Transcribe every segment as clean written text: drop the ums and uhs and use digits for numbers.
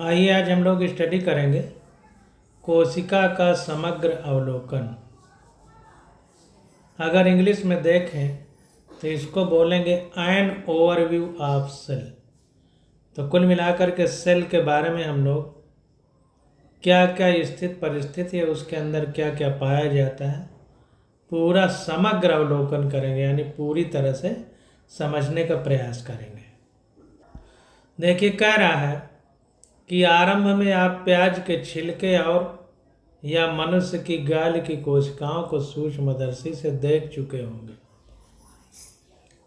आइए आज हम लोग स्टडी करेंगे कोशिका का समग्र अवलोकन। अगर इंग्लिश में देखें तो इसको बोलेंगे एन ओवरव्यू ऑफ सेल। तो कुल मिलाकर के सेल के बारे में हम लोग क्या क्या स्थित परिस्थिति है, उसके अंदर क्या क्या पाया जाता है, पूरा समग्र अवलोकन करेंगे, यानी पूरी तरह से समझने का प्रयास करेंगे। देखिए, कह रहा है कि आरंभ में आप प्याज के छिलके और या मनुष्य की गाल की कोशिकाओं को सूक्ष्मदर्शी से देख चुके होंगे।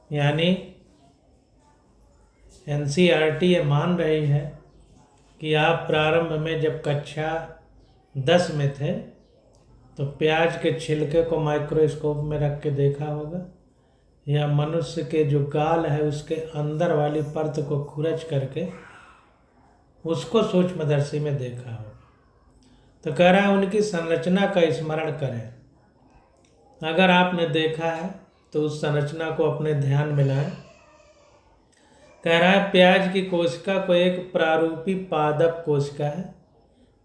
यानी एनसीईआरटी ये मान रही है कि आप प्रारंभ में जब कक्षा 10 में थे तो प्याज के छिलके को माइक्रोस्कोप में रख के देखा होगा, या मनुष्य के जो गाल है उसके अंदर वाली परत को खुरच करके उसको सूक्ष्मदर्शी में देखा होगा। तो कह रहा है उनकी संरचना का स्मरण करें। अगर आपने देखा है तो उस संरचना को अपने ध्यान में लाएं। कह रहा है प्याज की कोशिका को एक प्रारूपी पादप कोशिका है।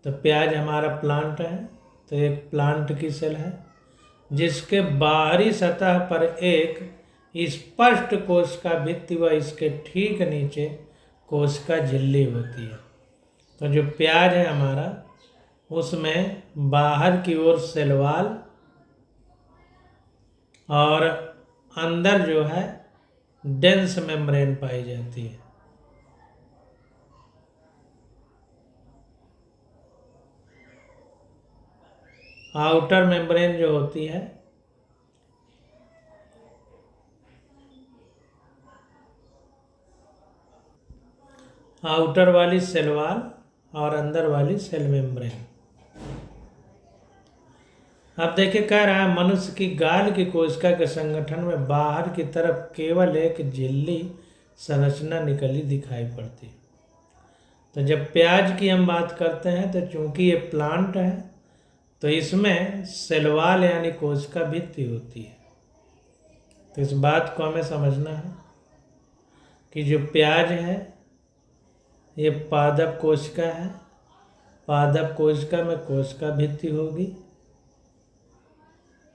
तो प्याज हमारा प्लांट है, तो एक प्लांट की सेल है जिसके बाहरी सतह पर एक स्पष्ट कोशिका भित्ति व इसके ठीक नीचे कोशिका झिल्ली होती है। तो जो प्याज है हमारा, उसमें बाहर की ओर सेल वॉल और अंदर जो है डेंस मेम्ब्रेन पाई जाती है। आउटर मेम्ब्रेन जो होती है आउटर वाली सेल वॉल और अंदर वाली सेल मेम्ब्रेन। अब देखिए, कह रहा है मनुष्य की गाल की कोशिका के संगठन में बाहर की तरफ केवल एक झिल्ली संरचना निकली दिखाई पड़ती। तो जब प्याज की हम बात करते हैं तो चूंकि ये प्लांट है तो इसमें सेल वॉल यानी कोशिका भित्ति होती है। तो इस बात को हमें समझना है कि जो प्याज है ये पादप कोशिका है। पादप कोशिका में कोशिका भित्ति होगी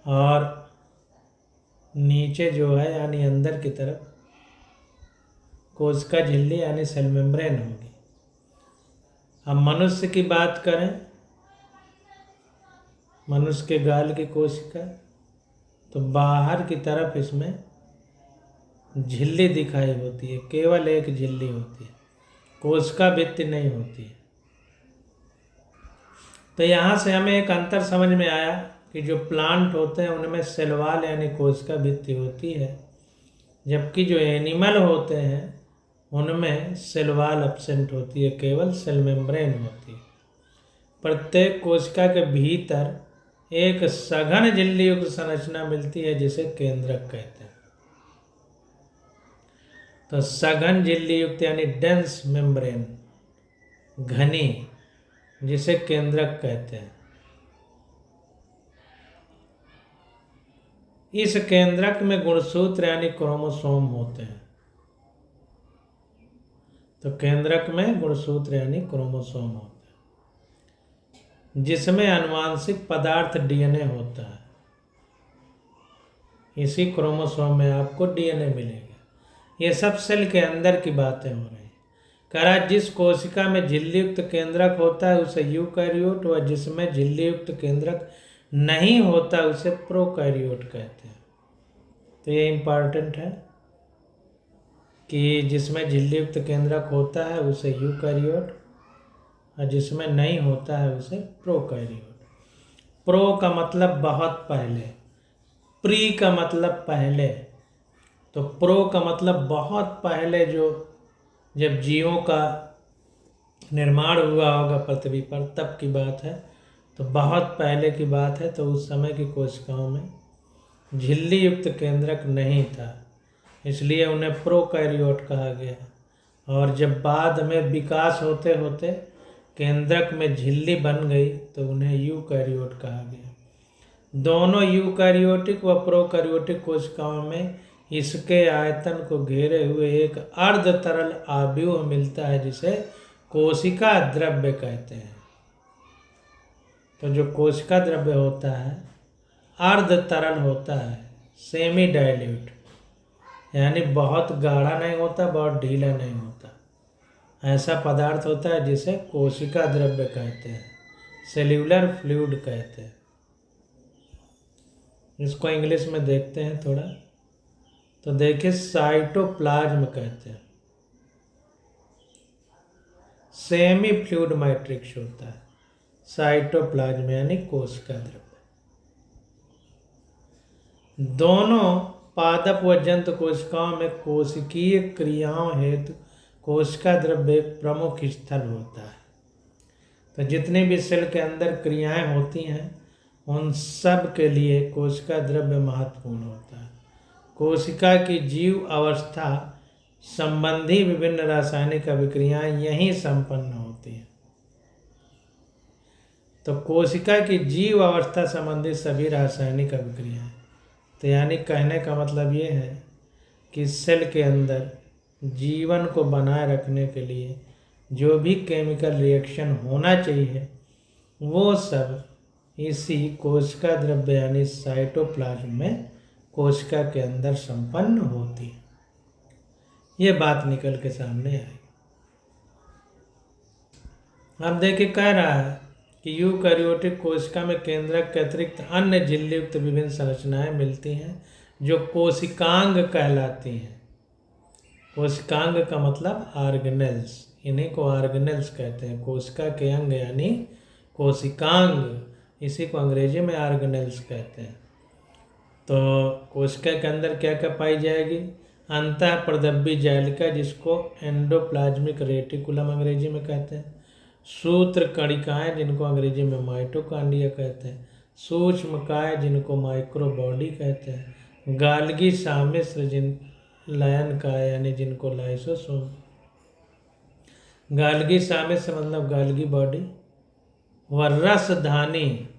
और नीचे जो है यानी अंदर की तरफ कोशिका झिल्ली यानी सेल मेम्ब्रेन होगी। अब मनुष्य की बात करें, मनुष्य के गाल की कोशिका, तो बाहर की तरफ इसमें झिल्ली दिखाई होती है, केवल एक झिल्ली होती है, कोशिका भित्ति नहीं होती है। तो यहाँ से हमें एक अंतर समझ में आया कि जो प्लांट होते हैं उनमें सेल वॉल यानी कोशिका भित्ति होती है, जबकि जो एनिमल होते हैं उनमें सेल वॉल एब्सेंट होती है, केवल सेल मेम्ब्रेन होती है। प्रत्येक कोशिका के भीतर एक सघन झिल्ली युक्त संरचना मिलती है जिसे केंद्रक कहते हैं। तो सघन झिल्ली युक्त यानी डेंस मेम्ब्रेन, घनी, जिसे केंद्रक कहते हैं। इस केंद्रक में गुणसूत्र यानी क्रोमोसोम होते हैं। तो केंद्रक में गुणसूत्र यानी क्रोमोसोम होते हैं, जिसमें आनुवांशिक पदार्थ डीएनए होता है। इसी क्रोमोसोम में आपको डीएनए मिलेगा। ये सब सेल के अंदर की बातें हो रही हैं। कह रहा जिस कोशिका में झिल्ली युक्त केंद्रक होता है उसे यूकैरियोट, व जिसमें झिल्ली युक्त केंद्रक नहीं होता उसे प्रोकैरियोट कहते हैं। तो ये इम्पॉर्टेंट है कि जिसमें झिल्ली युक्त केंद्रक होता है उसे यूकैरियोट और जिसमें नहीं होता है उसे प्रोकैरियोट। प्रो का मतलब बहुत पहले, प्री का मतलब पहले। तो प्रो का मतलब बहुत पहले, जो जब जीवों का निर्माण हुआ होगा पृथ्वी पर तब की बात है। तो बहुत पहले की बात है। तो उस समय की कोशिकाओं में झिल्ली युक्त केंद्रक नहीं था, इसलिए उन्हें प्रोकैरियोट कहा गया। और जब बाद में विकास होते होते केंद्रक में झिल्ली बन गई तो उन्हें यूकैरियोट कहा गया। दोनों यूकैरियोटिक व प्रोकैरियोटिक कोशिकाओं में इसके आयतन को घेरे हुए एक अर्ध तरल आव्यूह मिलता है जिसे कोशिका द्रव्य कहते हैं। तो जो कोशिका द्रव्य होता है अर्ध तरल होता है, सेमी डाइल्यूट, यानी बहुत गाढ़ा नहीं होता, बहुत ढीला नहीं होता, ऐसा पदार्थ होता है जिसे कोशिका द्रव्य कहते हैं, सेल्यूलर फ्लूइड कहते हैं। इसको इंग्लिश में देखते हैं थोड़ा, तो देखिए साइटोप्लाज्म कहते हैं। सेमी फ्लूइड मैट्रिक्स होता है साइटोप्लाज्म, यानी कोशिका द्रव्य। दोनों पादप व जंतु कोशिकाओं में कोशिकीय क्रियाओं हेतु कोशिका द्रव्य एक प्रमुख स्थल होता है। तो जितनी भी सेल के अंदर क्रियाएं होती हैं उन सब के लिए कोशिका द्रव्य महत्वपूर्ण होता है। कोशिका की जीव अवस्था संबंधी विभिन्न रासायनिक अभिक्रियाएं यहीं संपन्न होती हैं। तो कोशिका की जीव अवस्था संबंधी सभी रासायनिक अभिक्रियाएं, तो यानी कहने का मतलब ये है कि सेल के अंदर जीवन को बनाए रखने के लिए जो भी केमिकल रिएक्शन होना चाहिए वो सब इसी कोशिका द्रव्य यानी साइटोप्लाज्म में कोशिका के अंदर संपन्न होती है। ये बात निकल के सामने आई। अब देखिए कह रहा है कि यूकैरियोटिक कोशिका में केंद्रक के अतिरिक्त अन्य झिल्ली-युक्त विभिन्न संरचनाएं मिलती हैं जो कोशिकांग कहलाती हैं। कोशिकांग का मतलब ऑर्गेनेल्स, इन्हीं को ऑर्गेनेल्स कहते हैं। कोशिका के अंग यानी कोशिकांग, इसी को अंग्रेजी में ऑर्गेनेल्स कहते हैं। तो कोशिका के अंदर क्या क्या पाई जाएगी? अंतः प्रदब्बी जालिका, जिसको एंडोप्लाज्मिक रेटिकुलम अंग्रेजी में कहते हैं। सूत्र कणिकाएँ, जिनको अंग्रेजी में माइटोकॉन्ड्रिया कहते हैं। सूक्ष्मकाय, जिनको माइक्रोबॉडी कहते हैं। गाल्गी सामिश्र, लयन काय, यानी जिनको लाइसोसोम। गाल्गी सामिश्र मतलब गाल्गी बॉडी। व रसधानी,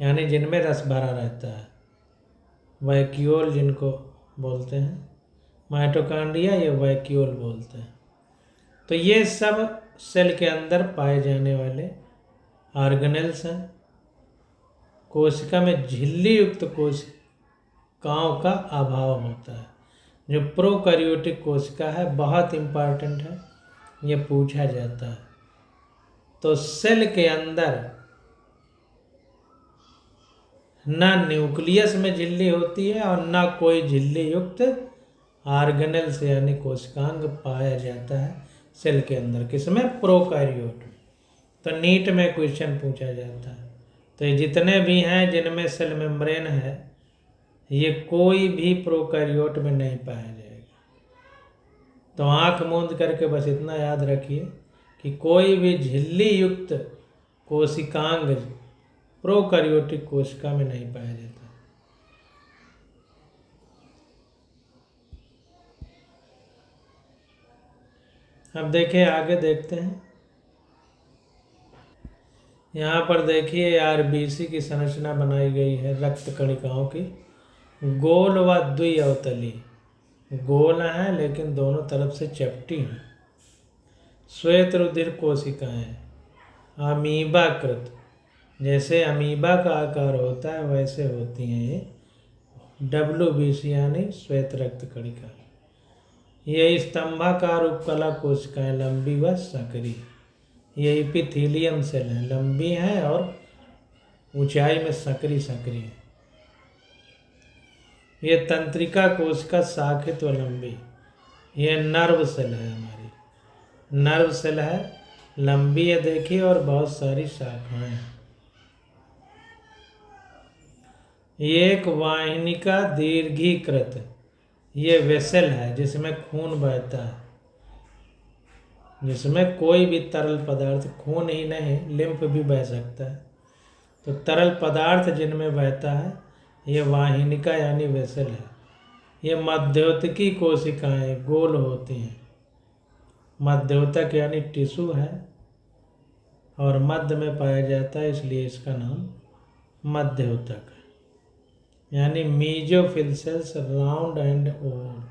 यानी जिनमें रस भरा रहता है। वैक्यूल जिनको बोलते हैं, माइटोकॉन्ड्रिया ये वैक्यूल बोलते हैं। तो ये सब सेल के अंदर पाए जाने वाले ऑर्गेनेल्स हैं। कोशिका में झिल्ली युक्त कोशिकाओं का अभाव होता है। जो प्रोकैरियोटिक कोशिका है, बहुत इम्पॉर्टेंट है, ये पूछा जाता है। तो सेल के अंदर ना न्यूक्लियस में झिल्ली होती है और ना कोई झिल्ली युक्त ऑर्गेनेल्स यानी कोशिकांग पाया जाता है सेल के अंदर। किसमें? प्रोकैरियोट में। तो नीट में क्वेश्चन पूछा जाता है। तो ये जितने भी हैं जिनमें सेल मेम्ब्रेन है, ये कोई भी प्रोकैरियोट में नहीं पाया जाएगा। तो आंख मूंद करके बस इतना याद रखिए कि कोई भी झिल्ली युक्त कोशिकांग प्रोकैरियोटिक कोशिका में नहीं पाया जाता। अब देखिए आगे देखते हैं। यहाँ पर देखिए आरबीसी की संरचना बनाई गई है रक्त कणिकाओं की। गोल व द्विअवतली, गोल हैं लेकिन दोनों तरफ से चपटी हैं। श्वेत रुधिर कोशिकाएं, अमीबाकृत, जैसे अमीबा का आकार होता है वैसे होती हैं ये। WBC यानी श्वेत रक्त कणिका। ये स्तंभाकार उपकला कोशिकाएं, लंबी व संकरी। ये एपिथेलियम सेल हैं, लंबी हैं और ऊंचाई में संकरी है। ये तंत्रिका कोशिका शाखित व लंबी। ये नर्व सेल है, हमारी नर्व सेल है, लंबी है देखिए और बहुत सारी शाखाएं हैं। ये एक वाहिनिका दीर्घीकृत, ये वेसल है जिसमें खून बहता है, जिसमें कोई भी तरल पदार्थ, खून ही नहीं लिम्फ भी बह सकता है। तो तरल पदार्थ जिनमें बहता है ये वाहिनिका यानी वेसल है। ये मध्योतकी कोशिकाएं गोल होती हैं। मध्योतक यानी टिश्यू है और मध्य में पाया जाता है, इसलिए इसका नाम मध्योतक है। यानी mesophyll cells round and Oval,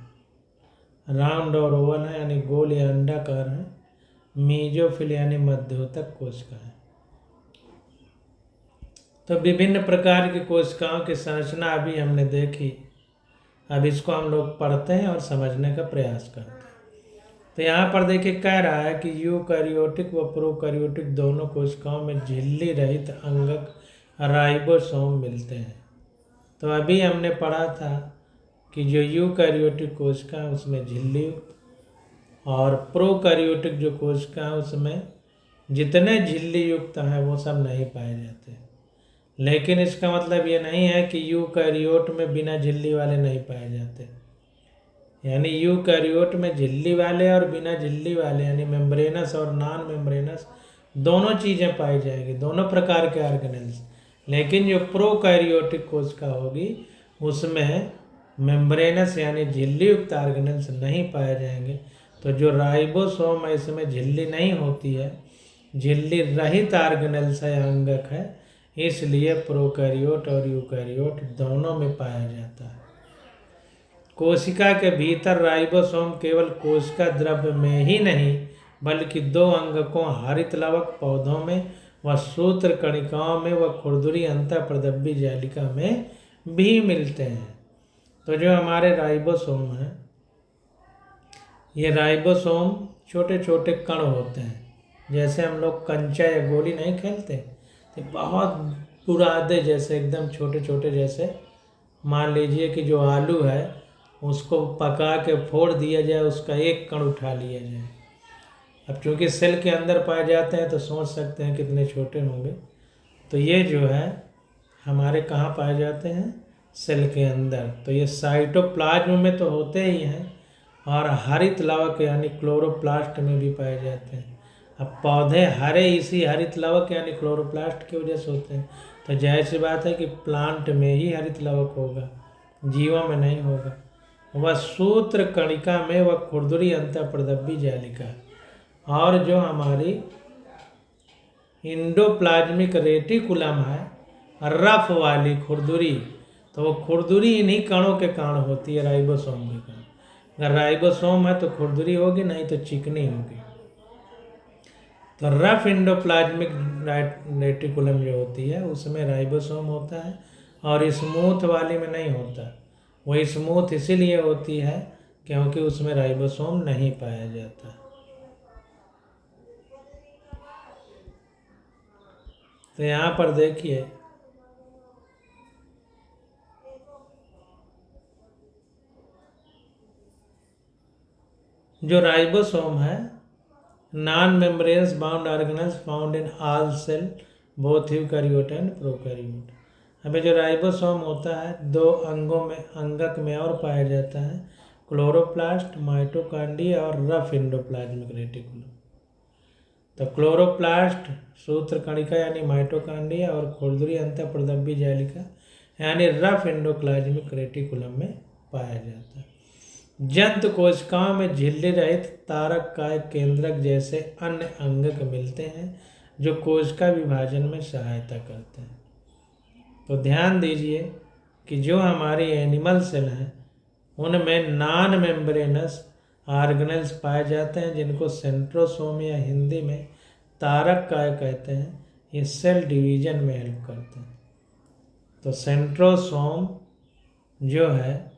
round और ओवल है, यानी गोल या अंडाकार है मीजोफिल यानी मध्योतक कोशिकाएं। तो विभिन्न प्रकार की कोशिकाओं की संरचना अभी हमने देखी। अब इसको हम लोग पढ़ते हैं और समझने का प्रयास करते हैं। तो यहाँ पर देखिए कह रहा है कि यूकैरियोटिक व प्रोकैरियोटिक दोनों कोशिकाओं में झिल्ली रहित अंगक राइबोसोम मिलते हैं। तो अभी हमने पढ़ा था कि जो यूकैरियोटिक कोशिका है उसमें झिल्ली युक्त और प्रोकैरियोटिक जो कोशिका है उसमें जितने झिल्ली युक्त हैं वो सब नहीं पाए जाते। लेकिन इसका मतलब ये नहीं है कि यूकैरियोट में बिना झिल्ली वाले नहीं पाए जाते। यानी यूकैरियोट में झिल्ली वाले और बिना झिल्ली वाले यानी मेम्ब्रेनस और नॉन मेम्ब्रेनस दोनों चीज़ें पाई जाएंगी, दोनों प्रकार के ऑर्गेनेल्स। लेकिन जो प्रोकैरियोटिक कोशिका होगी उसमें मेम्ब्रेनस यानी झिल्ली युक्त ऑर्गेनेल्स नहीं पाए जाएंगे। तो जो राइबोसोम है इसमें झिल्ली नहीं होती है, झिल्ली रहित ऑर्गेनेल्स है, अंगक है, इसलिए प्रोकैरियोट और यूकैरियोट दोनों में पाया जाता है। कोशिका के भीतर राइबोसोम केवल कोशिका द्रव्य में ही नहीं बल्कि दो अंगकों हरित लवक पौधों में व सूत्र कणिकाओं में व खुरदुरी अंतःप्रदब्बी जालिका में भी मिलते हैं। तो जो हमारे राइबोसोम हैं ये राइबोसोम छोटे छोटे कण होते हैं। जैसे हम लोग कंचा या गोली नहीं खेलते तो बहुत बुरादे जैसे एकदम छोटे छोटे, जैसे मान लीजिए कि जो आलू है उसको पका के फोड़ दिया जाए, उसका एक कण उठा लिया जाए। अब चूँकि सेल के अंदर पाए जाते हैं तो सोच सकते हैं कितने छोटे होंगे। तो ये जो है हमारे कहाँ पाए जाते हैं, सेल के अंदर। तो ये साइटोप्लाज्म में तो होते ही हैं और हरित लवक यानी क्लोरोप्लास्ट में भी पाए जाते हैं। अब पौधे हरे इसी हरित लवक यानी क्लोरोप्लास्ट की वजह से होते हैं। तो जाहिर सी बात है कि प्लांट में ही हरित लवक होगा, जीवों में नहीं होगा। वह सूत्र कणिका में वह खुरदुरी अंतःप्रदब्बी जालिका और जो हमारी इंडोप्लाज्मिक रेटिकुलम है रफ वाली खुरदुरी, तो वो खुरदुरी इन्हीं कणों के कारण होती है, राइबोसोम के कारण। अगर राइबोसोम है तो खुरदुरी होगी, नहीं तो चिकनी होगी। तो रफ इंडोप्लाज्मिक रेटिकुलम जो होती है उसमें राइबोसोम होता है और स्मूथ वाली में नहीं होता। वो स्मूथ इसीलिए होती है क्योंकि उसमें राइबोसोम नहीं पाया जाता। तो यहाँ पर देखिए जो राइबोसोम है non membranous bound organelles found in all cell both eukaryote and prokaryote. हमें जो राइबोसोम होता है दो अंगों में, अंगक में और पाया जाता है, क्लोरोप्लास्ट, माइटोकॉन्ड्रिया और रफ इंडोप्लाज्मिक रेटिकुलम। तो क्लोरोप्लास्ट सूत्र कणिका यानी माइटोकॉन्ड्रिया और खुरदुरी अंतःप्रदब्बी जालिका यानी रफ इंडोप्लाज्मिक रेटिकुलम में पाया जाता है। जंतु कोशिकाओं में झिल्ली रहित तारक काय केंद्रक जैसे अन्य अंगक मिलते हैं जो कोशिका विभाजन में सहायता करते हैं। तो ध्यान दीजिए कि जो हमारी एनिमल सेल हैं उनमें नॉन मेम्ब्रेनस ऑर्गेनेल्स पाए जाते हैं जिनको सेंट्रोसोम या हिंदी में तारक काय कहते हैं। ये सेल डिवीजन में हेल्प करते हैं। तो सेंट्रोसोम जो है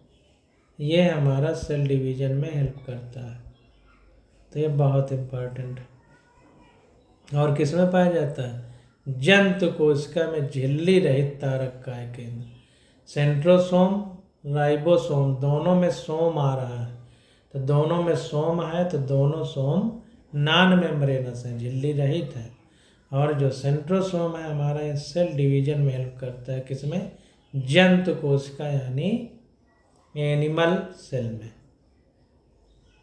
ये हमारा सेल डिवीजन में हेल्प करता है। तो ये बहुत इम्पोर्टेंट है। और किस में पाया जाता है, जंतु कोशिका में झिल्ली रहित तारक काय केंद्र। सेंट्रोसोम राइबोसोम दोनों में सोम आ रहा है, तो दोनों में सोम है तो दोनों सोम नॉन मेम्ब्रेनस हैं, झिल्ली रहित है। और जो सेंट्रोसोम है हमारा ये सेल डिवीजन में हेल्प करता है, किसमें, जंतु कोशिका यानी एनिमल सेल में।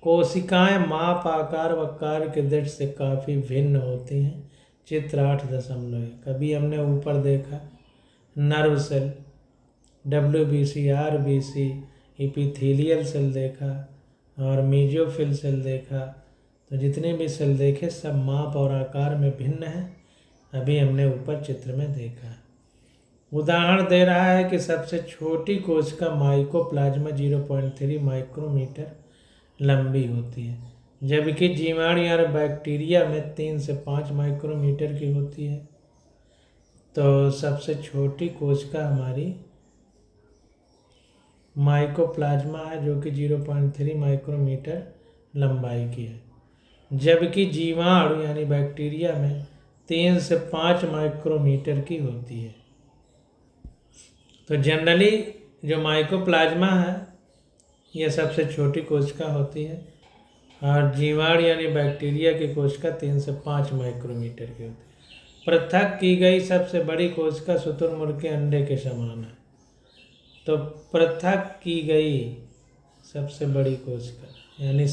कोशिकाएं माप, आकार व कार्य के दृष्टि से काफ़ी भिन्न होती हैं। चित्र 8.1 अभी हमने ऊपर देखा nerve cell, WBC, RBC, epithelial cell देखा और मीजोफिल सेल देखा। तो जितने भी सेल देखे सब माप और आकार में भिन्न हैं। अभी हमने ऊपर चित्र में देखा। उदाहरण दे रहा है कि सबसे छोटी कोशिका माइकोप्लाज्मा 0.3 माइक्रोमीटर लंबी होती है, जबकि जीवाणु या बैक्टीरिया में 3 से 5 माइक्रोमीटर की होती है। तो सबसे छोटी कोशिका हमारी माइकोप्लाज्मा है, जो कि 0.3 माइक्रोमीटर लंबाई की है। जबकि जीवाणु यानी बैक्टीरिया में 3 से 5 माइक्रोमीटर की होती है। तो जनरली जो माइकोप्लाज्मा है यह सबसे छोटी कोशिका होती है, और जीवाणु यानी बैक्टीरिया की कोशिका 3 से 5 माइक्रोमीटर की होती है। पृथक की गई सबसे बड़ी कोशिका शुतुरमुर्ग के अंडे के समान है। तो पृथक की गई सबसे बड़ी कोशिका यानी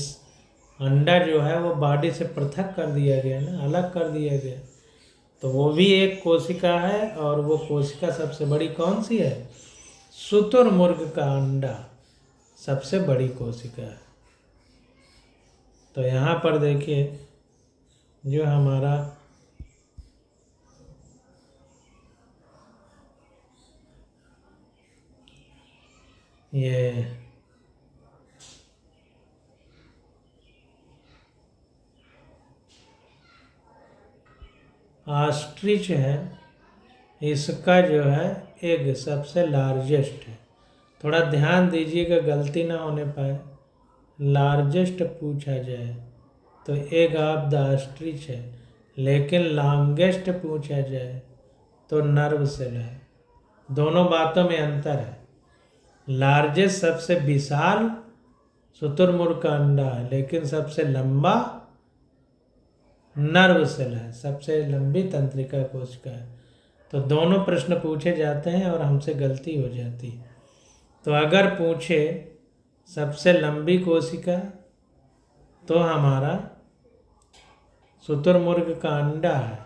अंडा जो है वो बॉडी से पृथक कर दिया गया ना, अलग कर दिया गया, तो वो भी एक कोशिका है। और वो कोशिका सबसे बड़ी कौन सी है? शुतुरमुर्ग का अंडा सबसे बड़ी कोशिका है। तो यहाँ पर देखिए जो हमारा ये ऑस्ट्रिच है, इसका जो है एग सबसे लार्जेस्ट है। थोड़ा ध्यान दीजिएगा गलती ना होने पाए। लार्जेस्ट पूछा जाए तो एग ऑफ द ऑस्ट्रिच है, लेकिन लॉन्गेस्ट पूछा जाए तो नर्व सेल है। दोनों बातों में अंतर है। लार्जेस्ट सबसे विशाल शुतुरमुर्ग का अंडा है, लेकिन सबसे लंबा नर्व सेल है, सबसे लंबी तंत्रिका कोशिका है। तो दोनों प्रश्न पूछे जाते हैं और हमसे गलती हो जाती है। तो अगर पूछे सबसे लंबी कोशिका तो हमारा शुतुरमुर्ग का अंडा है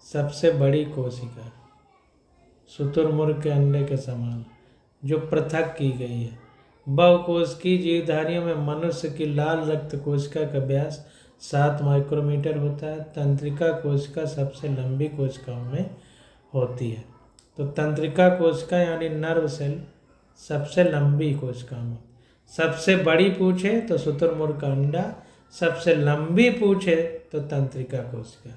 सबसे बड़ी कोशिका, शुतुरमुर्ग के अंडे के समान, जो पृथक की गई है। बहुकोशिकीय जीवधारियों में मनुष्य की लाल रक्त कोशिका का व्यास 7 माइक्रोमीटर होता है। तंत्रिका कोशिका सबसे लंबी कोशिकाओं में होती है। तो तंत्रिका कोशिका यानी नर्व सेल सबसे लंबी कोशिका में। सबसे बड़ी पूछे तो शुतुरमुर्ग का अंडा, सबसे लंबी पूछे तो तंत्रिका कोशिका।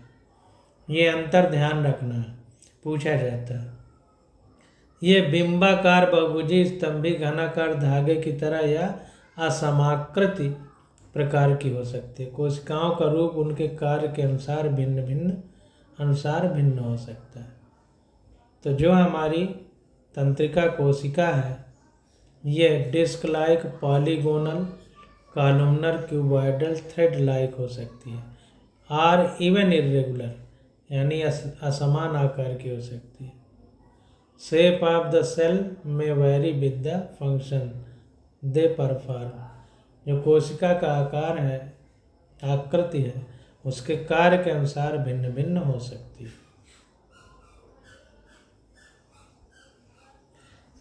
ये अंतर ध्यान रखना है, पूछा जाता है। ये बिंबाकार, बहुभुजी, स्तंभी, घनाकार धागे की तरह या असमाकृति प्रकार की हो सकती है। कोशिकाओं का रूप उनके कार्य के अनुसार भिन्न हो सकता है। तो जो हमारी तंत्रिका कोशिका है ये disc like, polygonal, columnar, cuboidal, thread like हो सकती है। आर इवन इरेगुलर यानी असमान आकार की हो सकती है। शेप ऑफ द सेल में very with the function they perform. जो कोशिका का आकार है, आकृति है, उसके कार्य के अनुसार भिन्न भिन्न हो सकती है।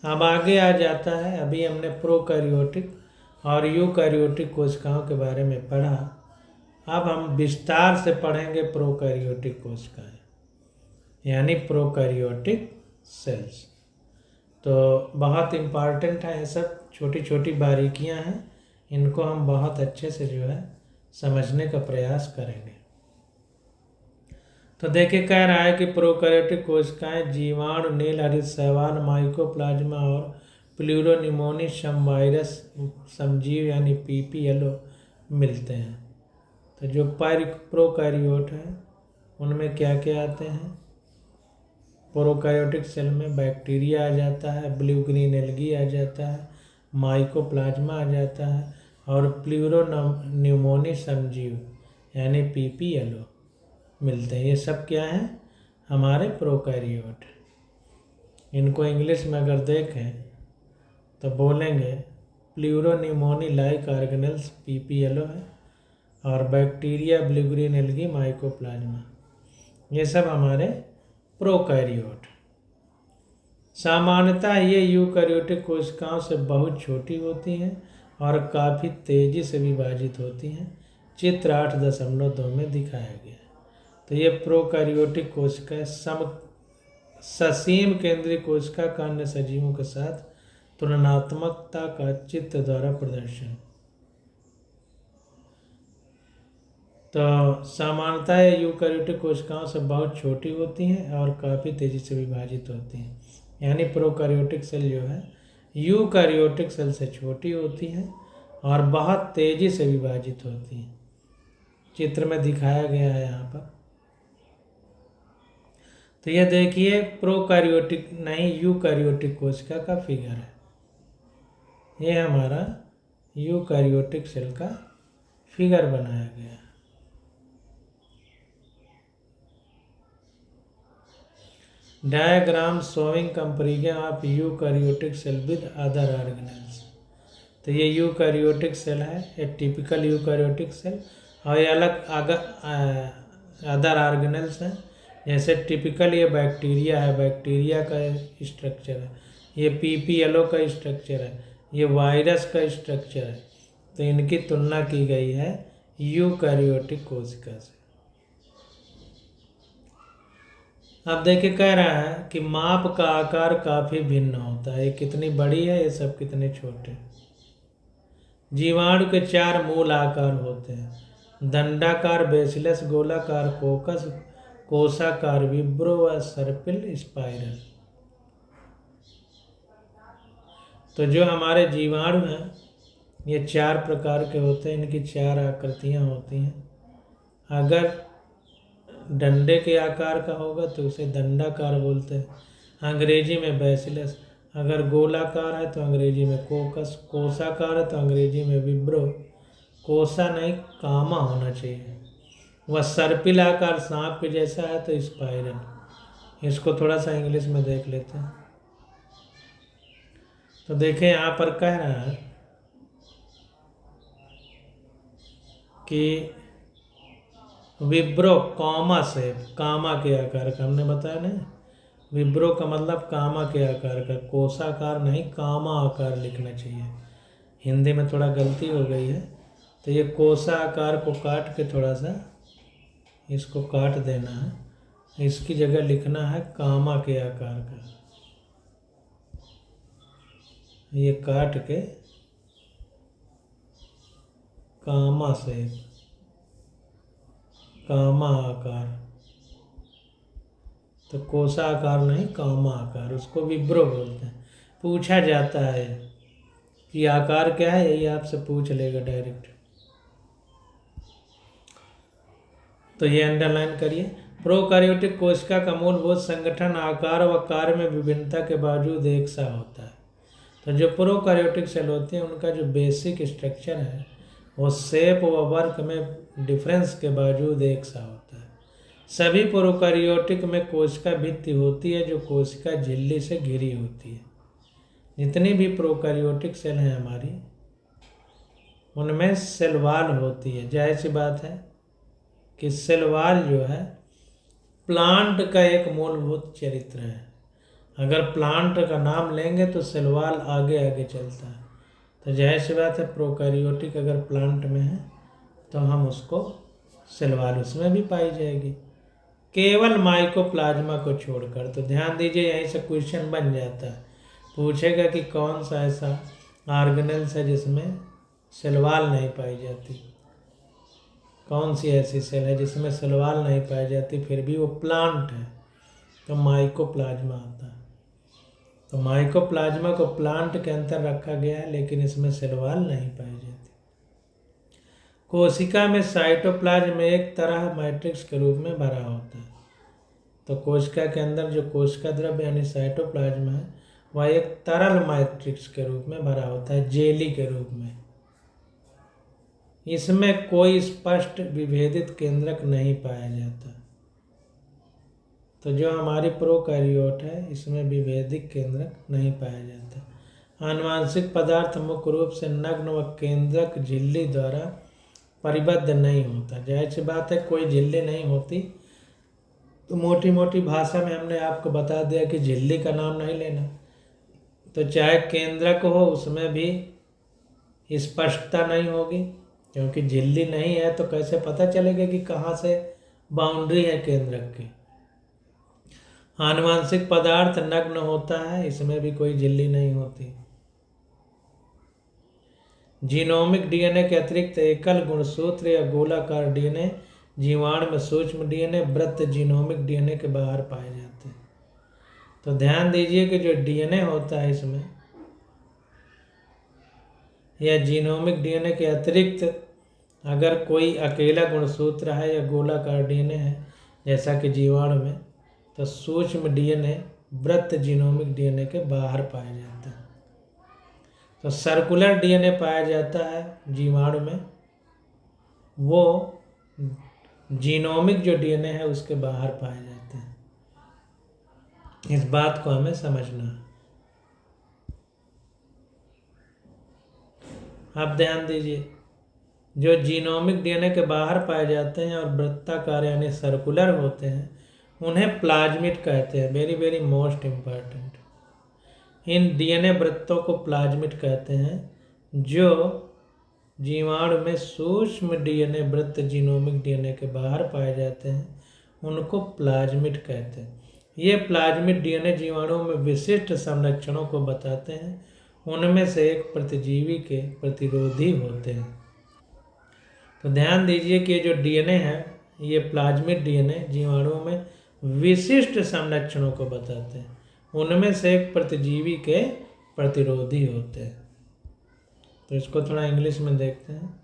अब आगे आ जाता है, अभी हमने प्रोकैरियोटिक और यूकैरियोटिक कोशिकाओं के बारे में पढ़ा। अब हम विस्तार से पढ़ेंगे प्रोकैरियोटिक कोशिकाएं यानी प्रोकैरियोटिक सेल्स। तो बहुत इम्पॉर्टेंट है, ये सब छोटी छोटी बारीकियां हैं, इनको हम बहुत अच्छे से जो है समझने का प्रयास करेंगे। तो देखिए कह रहा है कि प्रोकैरियोटिक कोशिकाएं जीवाणु, नील हरित शैवाल, माइकोप्लाज्मा और प्लूरोनिमोनी समवायरस समजीव यानी पीपीएलओ मिलते हैं। तो जो प्रोकैरियोट हैं उनमें क्या क्या आते हैं? प्रोकैरियोटिक सेल में बैक्टीरिया आ जाता है, ब्लू ग्रीन एल्गी आ जाता है, माइकोप्लाज्मा आ जाता है और प्लूरोनिमोनी समजीव यानी पीपीएलओ मिलते हैं। ये सब क्या हैं? हमारे प्रोकैरियोट। इनको इंग्लिश में अगर देखें तो बोलेंगे प्लूरोनिमोनी लाइक ऑर्गेनेल्स पीपीएलओ है और bacteria, blue green algae, mycoplasma, ये सब हमारे प्रोकैरियोट। सामान्यतः ये यूकैरियोटिक कोशिकाओं से बहुत छोटी होती हैं और काफ़ी तेज़ी से विभाजित होती हैं। चित्र 8.2 में दिखाया गया है। तो ये प्रोकैरियोटिक कोशिका ससीम केंद्रीय कोशिका का अन्य सजीवों के साथ तुलनात्मकता का चित्र द्वारा प्रदर्शन। तो सामान्यतः ये यूकैरियोटिक कोशिकाओं से बहुत छोटी होती हैं और काफ़ी तेज़ी से विभाजित होती हैं। यानी प्रोकैरियोटिक सेल जो है यूकैरियोटिक सेल से छोटी होती हैं और बहुत तेज़ी से विभाजित होती हैं। चित्र में दिखाया गया है यहाँ पर। तो ये देखिए प्रोकैरियोटिक नहीं यूकैरियोटिक कोशिका का फिगर है। ये हमारा यूकैरियोटिक सेल का फिगर बनाया गया है। Diagram showing comparison of eukaryotic cell with other organelles. तो ये यूकैरियोटिक सेल है, ये टिपिकल यूकैरियोटिक सेल, और ये अलग अदर ऑर्गेनेल्स हैं। जैसे टिपिकल ये बैक्टीरिया है, बैक्टीरिया का स्ट्रक्चर है, ये पीपीएलओ का स्ट्रक्चर है, ये वायरस का स्ट्रक्चर है। तो इनकी तुलना की गई है यूकैरियोटिक कोशिका से। अब देखिए कह रहा है कि माप का आकार काफ़ी भिन्न होता है। ये कितनी बड़ी है, ये सब कितने छोटे। जीवाणु के 4 मूल आकार होते हैं: दंडाकार बेसिलस, गोलाकार कोकस, कोषाकार विब्रो व सर्पिल स्पाइरल। तो जो हमारे जीवाणु हैं ये 4 प्रकार के होते हैं, इनकी 4 आकृतियाँ होती हैं। अगर डंडे के आकार का होगा तो उसे दंडाकार बोलते हैं, अंग्रेजी में बेसिलस। अगर गोलाकार है तो अंग्रेजी में कोकस, कोषाकार है तो अंग्रेजी में विब्रो, कोषा नहीं कामा होना चाहिए। वह सर्पिल आकार सांप के जैसा है तो स्पाइरल। इसको थोड़ा सा इंग्लिश में देख लेते हैं। तो देखें यहाँ पर कह रहा है कि विब्रो कामा से, कामा के आकार का, हमने बताया नहीं, विब्रो का मतलब कामा के आकार का, कोषाकार नहीं कामा आकार लिखना चाहिए। हिंदी में थोड़ा गलती हो गई है, तो ये कोषा आकार को काट के थोड़ा सा इसको काट देना है, इसकी जगह लिखना है कामा के आकार का। ये काट के कामा से, कामा आकार, तो कोषा आकार नहीं कामा आकार, उसको विब्रो बोलते हैं। पूछा जाता है कि आकार क्या है, यही आपसे पूछ लेगा डायरेक्ट। तो ये अंडरलाइन करिए। प्रोकैरियोटिक कोशिका का मूलभूत संगठन आकार व कार्य में विभिन्नता के बावजूद एक सा होता है। तो जो प्रोकैरियोटिक सेल होते हैं उनका जो बेसिक स्ट्रक्चर है वो शेप व वर्क में डिफरेंस के बावजूद एक सा होता है। सभी प्रोकैरियोटिक में कोशिका भित्ति होती है जो कोशिका झिल्ली से घिरी होती है। जितनी भी प्रोकैरियोटिक सेल हैं हमारी, उनमें सेल वॉल होती है। जाहिर सी बात है कि सेल वॉल जो है प्लांट का एक मूलभूत चरित्र है। अगर प्लांट का नाम लेंगे तो सेल वॉल आगे आगे चलता है। तो जाहिर सी बात है प्रोकैरियोटिक अगर प्लांट में है तो हम उसको सेल वॉल उसमें भी पाई जाएगी, केवल माइकोप्लाज्मा को छोड़कर। तो ध्यान दीजिए, यहीं से क्वेश्चन बन जाता है। पूछेगा कि कौन सा ऐसा ऑर्गेनेल्स है जिसमें सेल वॉल नहीं पाई जाती, कौन सी ऐसी सेल है जिसमें सेल वॉल नहीं पाई जाती फिर भी वो प्लांट है, तो माइकोप्लाज्मा आता है। तो माइकोप्लाज्मा को प्लांट के अंदर रखा गया है, लेकिन इसमें सेल वॉल नहीं पाई जाती। कोशिका में साइटोप्लाज्म एक तरह मैट्रिक्स के रूप में भरा होता है। तो कोशिका के अंदर जो कोशिका द्रव्य यानी साइटोप्लाज्म है वह एक तरल मैट्रिक्स के रूप में भरा होता है, जेली के रूप में। इसमें कोई स्पष्ट विभेदित केंद्रक नहीं पाया जाता। तो जो हमारी प्रोकैरियोट है इसमें विभेदित केंद्रक नहीं पाया जाता। आनुवांशिक पदार्थ मुख्य रूप से नग्न व केंद्रक झिल्ली द्वारा परिबद्ध नहीं होता। जाहिर सी बात है कोई झिल्ली नहीं होती, तो मोटी मोटी भाषा में हमने आपको बता दिया कि झिल्ली का नाम नहीं लेना। तो चाहे केंद्रक हो उसमें भी स्पष्टता नहीं होगी, क्योंकि झिल्ली नहीं है तो कैसे पता चलेगा कि कहाँ से बाउंड्री है केंद्रक की। आनुवांशिक पदार्थ नग्न होता है, इसमें भी कोई झिल्ली नहीं होती। जीनोमिक डीएनए के अतिरिक्त एकल गुणसूत्र या गोलाकार डीएनए जीवाणु में सूक्ष्म डीएनए, वृत्त जीनोमिक डीएनए के बाहर पाए जाते हैं। तो ध्यान दीजिए कि जो डीएनए होता है इसमें, या जीनोमिक डीएनए के अतिरिक्त अगर कोई अकेला गुणसूत्र है या गोलाकार डीएनए है जैसा कि जीवाणु में, तो सूक्ष्म डीएनए वृत्त जीनोमिक डीएनए के बाहर पाया जाता है। तो सर्कुलर डीएनए पाया जाता है जीवाणु में, वो जीनोमिक जो डीएनए है उसके बाहर पाए जाते हैं। इस बात को हमें समझना है। आप ध्यान दीजिए, जो जीनोमिक डीएनए के बाहर पाए जाते हैं और वृत्ताकार यानी सर्कुलर होते हैं, उन्हें प्लाज्मिड कहते हैं। Very very most important, in DNA वृत्तों को प्लाज्मिड कहते हैं। जो जीवाणु में सूक्ष्म डीएनए वृत्त जीनोमिक डीएनए के बाहर पाए जाते हैं उनको प्लाज्मिड कहते हैं। ये प्लाज्मिड डीएनए जीवाणुओं में विशिष्ट संरक्षणों को बताते हैं। उनमें से एक प्रतिजीवी के प्रतिरोधी होते हैं। तो ध्यान दीजिए कि ये जो डीएनए है, ये प्लाज्मिड डीएनए जीवाणुओं में विशिष्ट संरक्षणों को बताते हैं। उनमें से एक प्रतिजीवी के प्रतिरोधी होते हैं। तो इसको थोड़ा इंग्लिश में देखते हैं।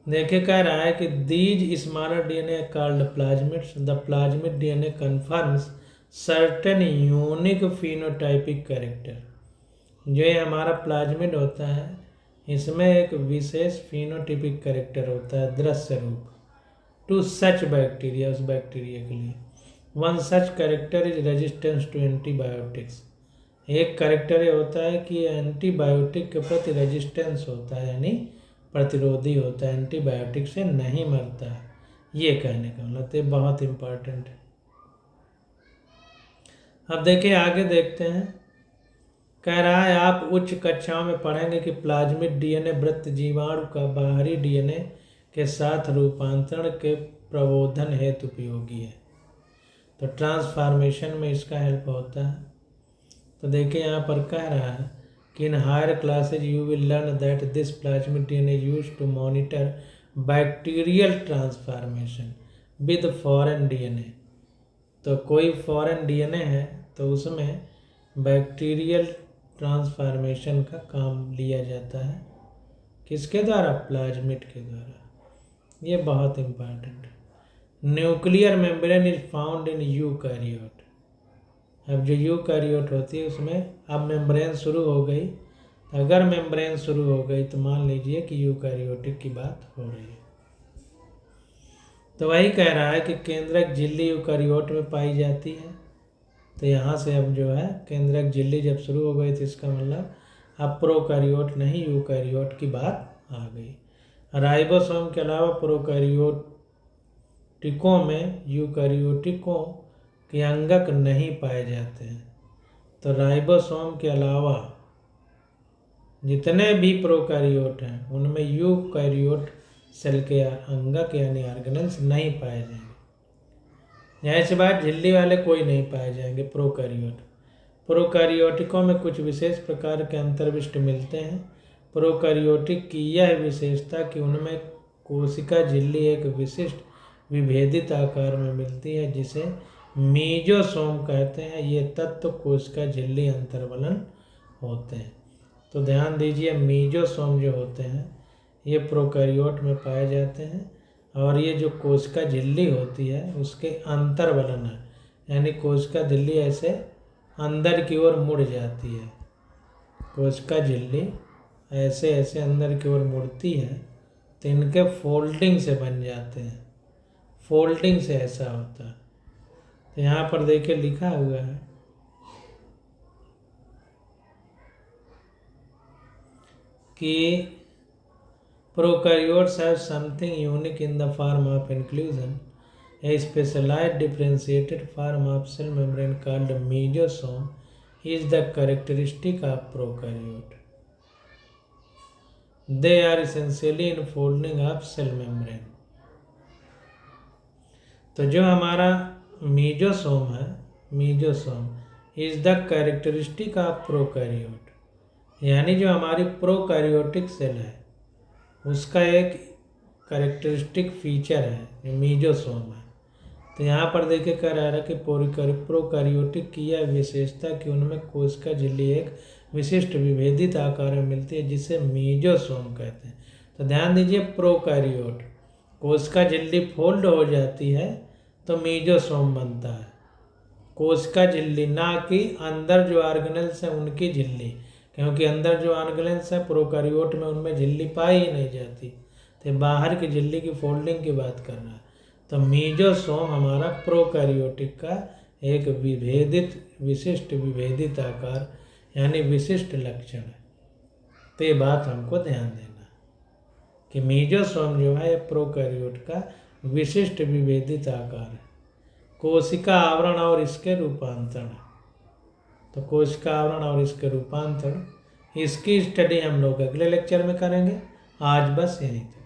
देखिए, कह रहा है कि these smaller DNA called plasmids, the plasmid DNA confirms certain unique phenotypic character. जो ये हमारा प्लाज्मिड होता है, इसमें एक विशेष फिनोटाइपिक कैरेक्टर होता है, दृश्य रूप, टू सच बैक्टीरिया, उस बैक्टीरिया के लिए। One such character is resistance to antibiotics. एक कैरेक्टर ये होता है कि एंटीबायोटिक के प्रति रेजिस्टेंस होता है, यानी प्रतिरोधी होता है, एंटीबायोटिक से नहीं मरता है। ये कहने का मतलब ये बहुत इम्पोर्टेंट है। अब देखिए आगे देखते हैं। कह रहा है आप उच्च कक्षाओं में पढ़ेंगे कि प्लाज्मिड डीएनए वृत्त जीवाणु का बाहरी डीएनए के साथ रूपांतरण के प्रबोधन हेतु उपयोगी है। तो ट्रांसफॉर्मेशन में इसका हेल्प होता है। तो देखिए यहाँ पर कह रहा है कि in higher classes you will learn that this plasmid DNA used to monitor bacterial transformation with foreign DNA. तो कोई फॉरेन डीएनए है तो उसमें बैक्टीरियल ट्रांसफॉर्मेशन का काम लिया जाता है। किसके द्वारा? प्लाज्मिड के द्वारा। ये बहुत इम्पॉर्टेंट है। Nuclear membrane is found in eukaryote. अब जो यूकैरियोट होती है उसमें अब मेम्ब्रेन शुरू हो गई। अगर मेम्ब्रेन शुरू हो गई तो मान लीजिए कि यूकैरियोटिक की बात हो रही है। तो वही कह रहा है कि केंद्रक झिल्ली यूकैरियोट में पाई जाती है। तो यहाँ से अब जो है केंद्रक झिल्ली जब शुरू हो गई तो इसका मतलब अब प्रोकैरियोट नहीं यूकैरियोट की बात आ गई। राइबोसोम के अलावा प्रोकैरियोटिकों में यूकैरियोटिकों के अंगक नहीं पाए जाते हैं। तो राइबोसोम के अलावा जितने भी प्रोकैरियोट हैं उनमें यूकैरियोट सेल के अंगक यानी ऑर्गेनेल्स नहीं पाए जाएंगे। जाहिर सी बात झिल्ली वाले कोई नहीं पाए जाएंगे प्रोकैरियोट। प्रोकैरियोटिकों में कुछ विशेष प्रकार के अंतर्विष्ट मिलते हैं। प्रोकैरियोटिक की यह विशेषता कि उनमें कोशिका झिल्ली एक विशिष्ट विभेदित आकार में मिलती है जिसे मीजोसोम कहते हैं। ये तत्व कोशिका झिल्ली अंतर्वलन होते हैं। तो ध्यान दीजिए, मीजोसोम जो होते हैं ये प्रोकैरियोट में पाए जाते हैं और ये जो कोशिका झिल्ली होती है उसके अंतर्वलन है, यानी कोशिका झिल्ली ऐसे अंदर की ओर मुड़ जाती है। कोशिका झिल्ली ऐसे ऐसे अंदर की ओर मुड़ती है तो इनके फोल्डिंग से बन जाते हैं। फोल्डिंग से ऐसा होता है। तो यहाँ पर देखिए लिखा हुआ है कि prokaryotes have something unique in the form of inclusion. A specialized differentiated form of cell membrane called mesosome is the characteristic of prokaryote. They are essentially enfolding of cell membrane. तो जो हमारा मीजोसोम है, mesosome is the characteristic of prokaryote, यानी जो हमारी prokaryotic cell है उसका एक कैरेक्टरिस्टिक फीचर है जो मीजोसोम है। तो यहाँ पर देखिए कह रहा है कि प्रोकैरियोटिक की यह विशेषता कि उनमें कोशिका झिल्ली एक विशिष्ट विभेदित आकार में मिलती है जिसे मीजोसोम कहते हैं। तो ध्यान दीजिए, प्रोकैरियोट कोशिका झिल्ली फोल्ड हो जाती है तो मीजोसोम बनता है। कोशिका झिल्ली, ना कि अंदर जो ऑर्गेनेल्स हैं उनकी झिल्ली, क्योंकि अंदर जो ऑर्गेनेल्स हैं प्रोकैरियोट में उनमें झिल्ली पाई ही नहीं जाती, तो बाहर की झिल्ली की फोल्डिंग की बात कर रहा है। तो मीजोसोम हमारा प्रोकैरियोटिक का एक विशिष्ट विभेदित आकार यानी विशिष्ट लक्षण है। तो ये बात हमको ध्यान देना कि मीजोसोम जो है प्रोकैरियोट का विशिष्ट विभेदित आकार है। कोशिका आवरण और इसके रूपांतरण, तो कोशिका आवरण और इसके रूपांतरण, इसकी स्टडी हम लोग अगले लेक्चर में करेंगे। आज बस यहीं तक।